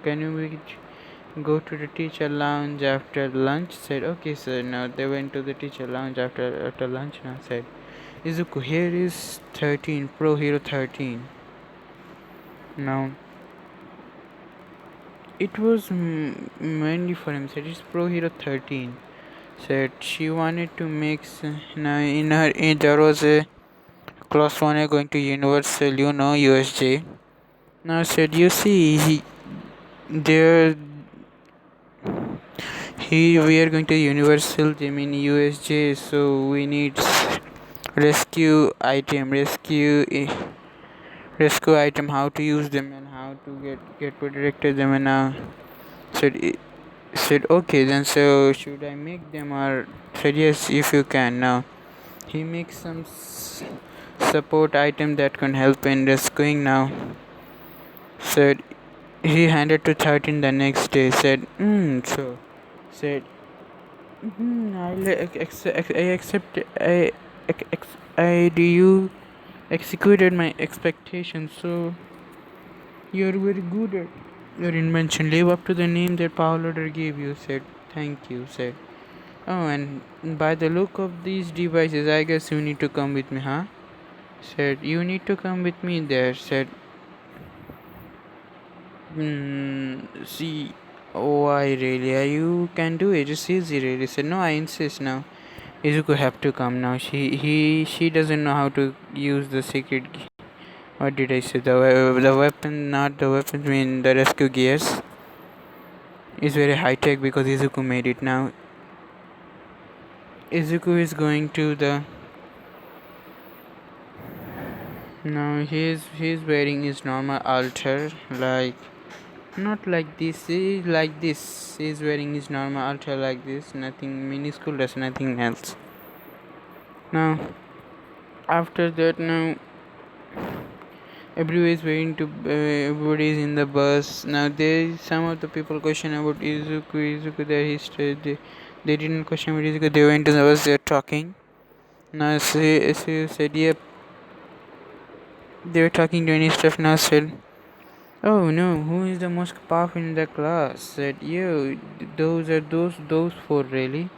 Can you go to the teacher lounge after lunch?" Said, "Okay, sir." Now they went to the teacher lounge after lunch. Now said, "Izuku, here is 13, Pro Hero 13." Now it was mainly for him. Said, "It's Pro Hero 13." Said she wanted to make. Now there was a class one going to Universal, USJ. Now said, you see, there we are going to Universal Gym in USJ, so we need rescue item, rescue item, how to use them and how to get protected them. And now said said, okay, then so should I make them? Or said, yes, if you can. Now he makes some support item that can help in rescuing. Now said he handed to 13 the next day. Said, so said, I accept. I do you executed my expectations. So you're very good at your invention. Live up to the name that Paul Oder gave you. Said, thank you. Said, oh, and by the look of these devices, I guess you need to come with me, huh? Said, you need to come with me there. Said, see, why really? You can do it. It's easy, really. Said, no, I insist now. Izuku have to come now. She doesn't know how to use the secret. What did I say? The weapon, not the weapons. I mean the rescue gears. Is very high tech because Izuku made it now. Izuku is going to the. Now he's wearing his normal altar, like not like this. He like this. He's wearing his normal altar like this. Nothing minuscule. There's nothing else. Now after that, now everybody is waiting to. Everybody is in the bus. Now there some of the people question about Izuku. There he stayed. They didn't question about Izuku. They went to the bus. They're talking. Now she said, yep. They were talking to any stuff. Now said, oh no, who is the most powerful in the class? Said, yo, those are those four really.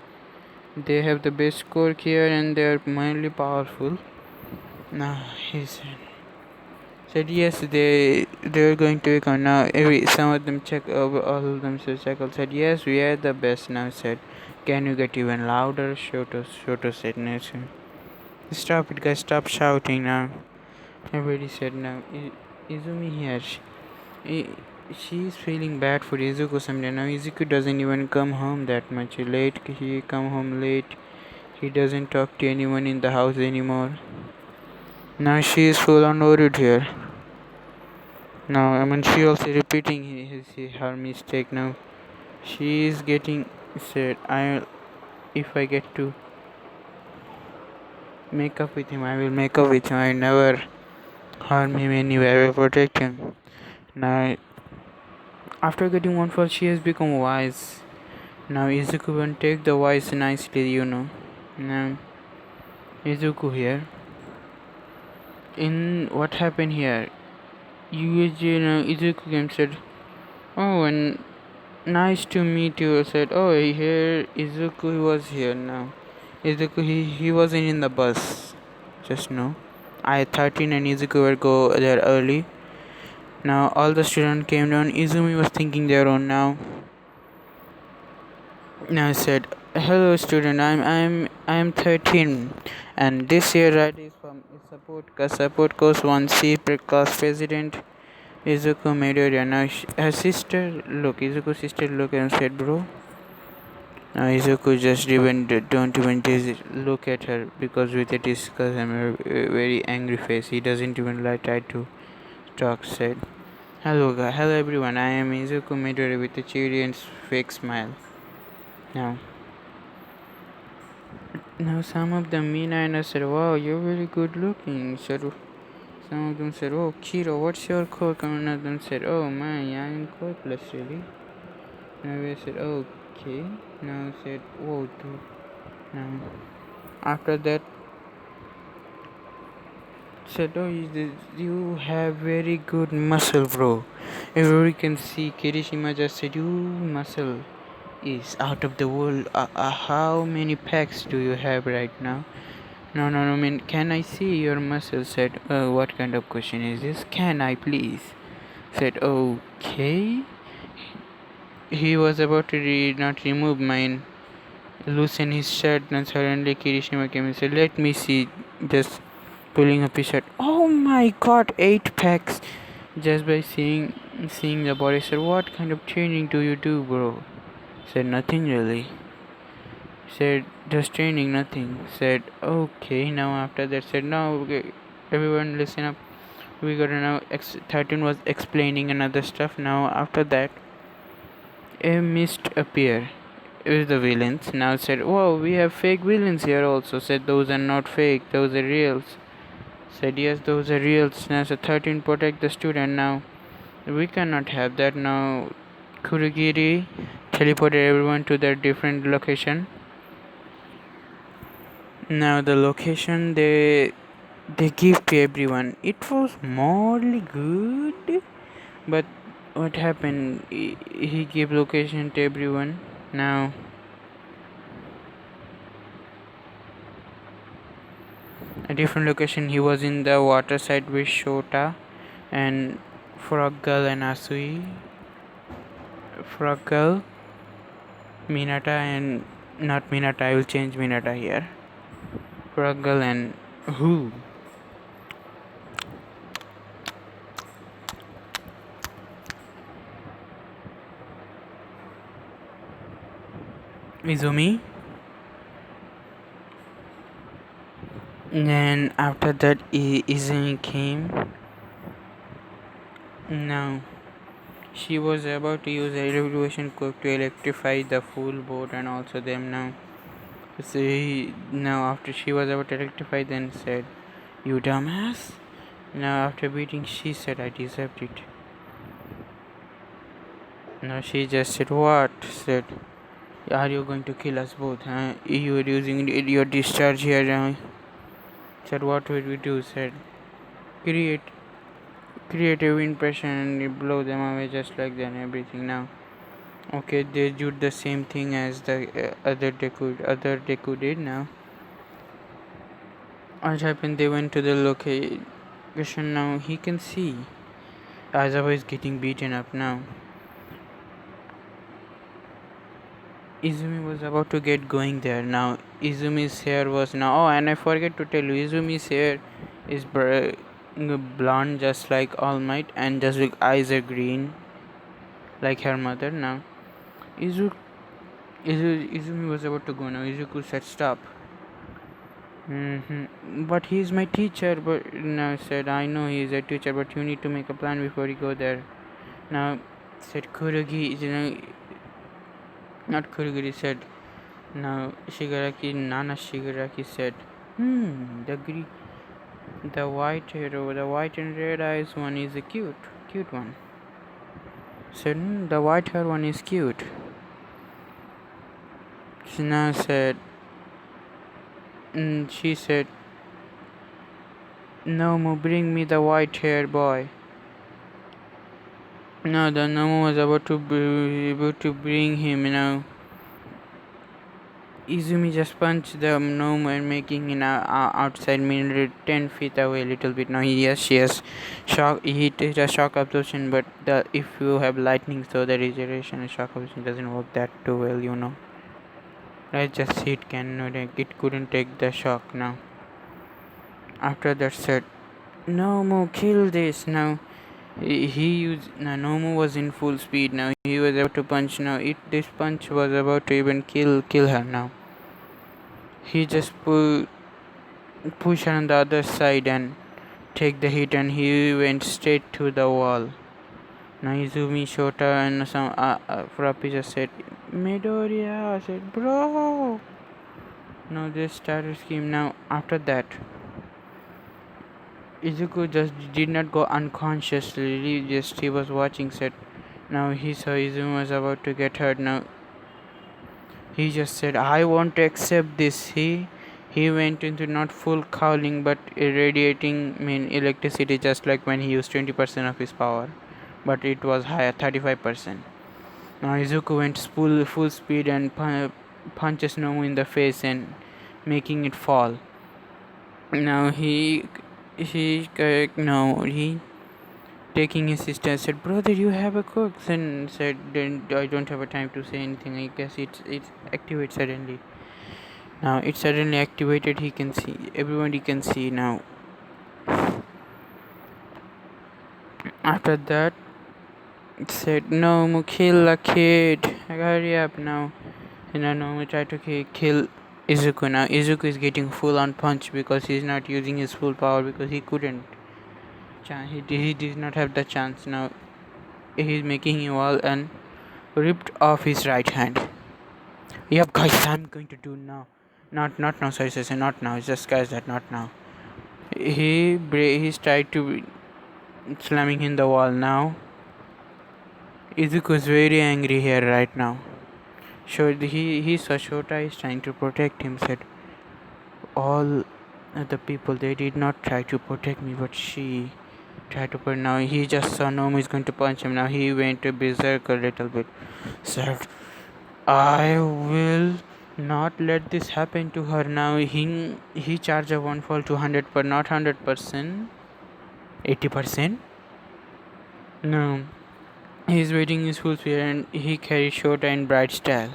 They have the best score here and they are mildly powerful. Now he said yes, they are going to become now. Some of them check over, all of them check. Said yes, we are the best. Now said, can you get even louder? Shoto said no. Stop it, guys! Stop shouting now. Everybody said now. Izumi here. She is feeling bad for Izuku someday. Now Izuku doesn't even come home that much late. He come home late. He doesn't talk to anyone in the house anymore. Now she is full on worried here. Now she also repeating her mistake. Now she is getting said, if I get to make up with him, I will make up with him. I never harm him anywhere. I will protect him. Now after getting one fall, she has become wise. Now Izuku will take the wise nicely. Now Izuku here. In what happened here? Izuku came said, oh, and nice to meet you. Said, oh, here Izuku was here now. Izuku he wasn't in the bus just now. I 13 and Izuku will go there early. Now all the students came down. Izumi was thinking their own now. Now I said, "Hello, student. I'm 13, and this year right is from support course 1C class president Izuku Midoriya." Now her sister Izuku's sister look and said, "Bro." Now Izuku just even don't even look at her because with a disgust and a very angry face, he doesn't even try to talk. Said, hello everyone. I am Izuku Midoriya with a cheery and fake smile." Now. Now some of the Mina said, "Wow, you're very good looking." Some of them said, "Oh, Kiro, what's your quirk?" And one of them said, "Oh man, I'm quirkless really." Now we said, "Okay." Now said, "Whoa, dude." Now after that said, "Oh, you have very good muscle, bro." Everybody can see. Kirishima just said, "You muscle is out of the world. How many packs do you have right now?" No, I mean, can I see your muscle? Said, what kind of question is this? Can I please? Said, okay. He was about to not remove mine, loosen his shirt, and suddenly Kirishima came and said, let me see. Just pulling up his shirt. Oh my god, 8 packs. Just by seeing the body. Said, what kind of training do you do, bro? Said, nothing really. Said, just training, nothing. Said, okay. Now after that said, now okay, everyone listen up. We gotta now 13 was explaining another stuff. Now after that a mist appear with the villains. Now said, whoa, we have fake villains here also. Said, those are not fake, those are reals. Said, yes, those are reals. Now said, 13 protect the student. Now we cannot have that. Now Kurogiri teleported everyone to their different location. Now the location they give to everyone. It was morally good, but what happened? He gave location to everyone. Now a different location. He was in the water side with Shota and Frog Girl and Asui. Frog Girl, Minata and not Minata. I will change Minata here. Frog Girl and who? Izumi. Then after that, Izumi came. Now she was about to use a evaluation code to electrify the full boat and also them. Now now after she was about to electrify, then said, "You dumbass." Now after beating, she said, "I deserved it." Now she just said, "What?" Said, "Are you going to kill us both? Huh? You are using your discharge here." Said, "What would we do?" Said, "Create creative impression and blow them away just like that and everything." Now okay, they did the same thing as the other Deku did. Now what happened? They went to the location. Now he can see Aizawa is getting beaten up. Now Izumi was about to get going there. Now Izumi's hair was now. Oh, and I forget to tell you, Izumi's hair is blonde just like All Might, and just with eyes are green like her mother. Now Izumi was about to go. Now Izuku said, "Stop." But he's my teacher. But now said, "I know he is a teacher, but you need to make a plan before you go there." Now said Kurogi, not Kurogiri said. Now Nana Shigaraki said, the white hero, the white and red eyes one is a cute one. Said, the white hair one is cute." Shina said, she said, "Nomu, bring me the white hair boy." Now the Nomu was about to bring him. Izumi just punched the gnome and making it outside mean 10 feet away a little bit. Now yes, yes, shock. He did a shock absorption, but if you have lightning, so the regeneration and shock absorption doesn't work that too well, you know. Let's just see it couldn't take the shock now. After that said, Nomu, kill this now. He used now. Nomu was in full speed now. He was about to punch now. This punch was about to even kill her now. He just push her on the other side and take the hit, and he went straight to the wall. Now Izumi, Shota and some Furapi just said, Midoriya. I said, bro. Now they started scheme. Now after that, Izuku just did not go unconsciously. He was watching set. Now he saw Izumi was about to get hurt. Now he just said, I want to accept this. He went into not full cowling but irradiating electricity, just like when he used 20% of his power, but it was higher, 35%. Now Izuku went full speed and punches Nomu in the face and making it fall. Now he taking his sister said, brother, you have a cook. Then said, then I don't have a time to say anything. I guess it's activated suddenly. Now it's suddenly activated. He can see, everybody can see now. After that, it said, no, kill a kid. Hurry up now. And now Nomu tried to kill Izuku. Now Izuku is getting full on punch because he's not using his full power, because he couldn't. He did not have the chance. Now he's making him wall and ripped off his right hand. Yep, guys, I'm going to do now. Not now. Sorry, not now. It's just guys that not now. He's tried to slamming in the wall now. Izuku is very angry here right now. So he saw Shota is trying to protect him. Said all the people, they did not try to protect me, but she tried to put. Now he just saw Nomu is going to punch him. Now he went to berserk a little bit. Said, I will not let this happen to her. Now he charged a one fall to 100, but not 100%, 80%. No, he's waiting his full speed and he carries Shota in bright style.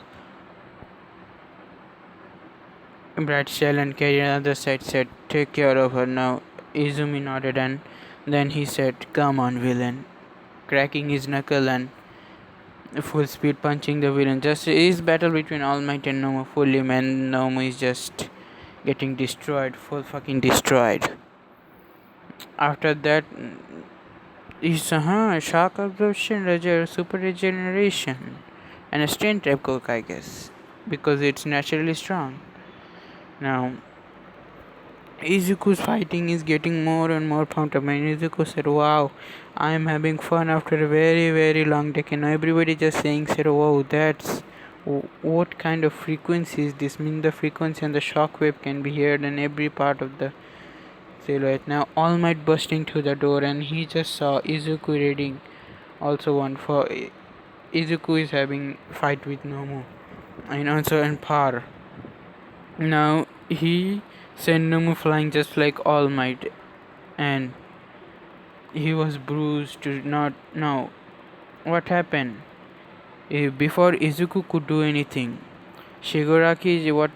And carried another side said, take care of her now. Izumi nodded and then he said, come on, villain. Cracking his knuckle and full speed punching the villain. Just is battle between All Might and Nomu fully, man. Nomu is just getting destroyed, full fucking destroyed. After that is shock absorption, super regeneration, and a strength type cook, I guess, because it's naturally strong. Now Izuku's fighting is getting more and more pumped up, and Izuku said, wow, I am having fun after a very very long day. And everybody just saying, said, wow, that's what kind of frequency is this? The frequency and the shockwave can be heard in every part of the silhouette. Now All Might bursting through the door, and he just saw Izuku reading also one for Izuku is having fight with Nomu and also in power. Now he sent Nomu flying just like All Might, and he was bruised to not know what happened. Before Izuku could do anything, what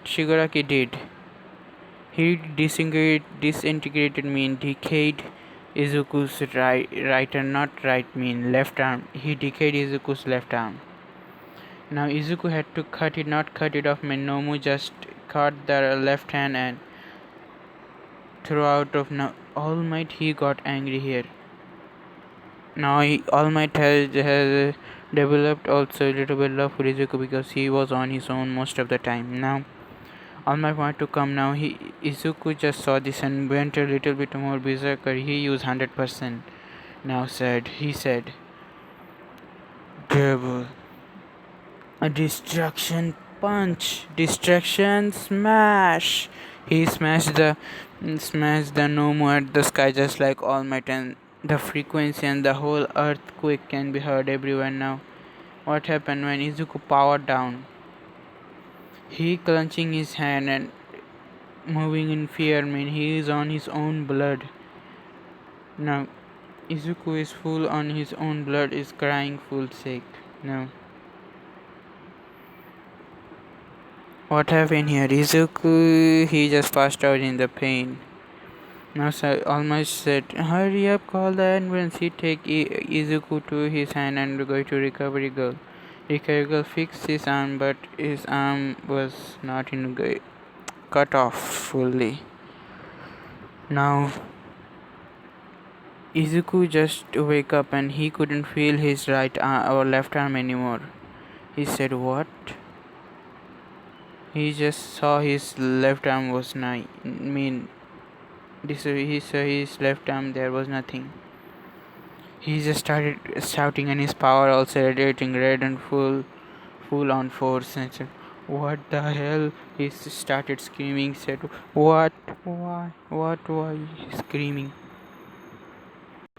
Shigaraki did, he disintegrated decayed Izuku's right and not right left arm. He decayed Izuku's left arm. Now Izuku had to not cut it off. Nomu just cut the left hand and threw out of. Now All Might, he got angry here. Now All Might has developed also a little bit love for Izuku because he was on his own most of the time. Now All Might wanted to come. Now Izuku just saw this and went a little bit more berserker. He used 100%. Now he said, double. A distraction punch, distraction smash. He smashed the Nomu at the sky just like All Might, and the frequency and the whole earthquake can be heard everywhere. Now what happened when Izuku powered down? He clenching his hand and moving in fear, man. He is on his own blood. Now, Izuku is full on his own blood, is crying full sick. Now, what happened here? Izuku, he just passed out in the pain. Now, almost said, hurry up, call the ambulance. He take Izuku to his hand and go to recovery girl. Recovery girl fixed his arm, but his arm was not cut off fully. Now, Izuku just wake up and he couldn't feel his right arm or left arm anymore. He said, what? He just saw his left arm was he saw his left arm, there was nothing. He just started shouting and his power also radiating red and full on force and said, what the hell? He started screaming, said, what? Why? What? Why? Screaming.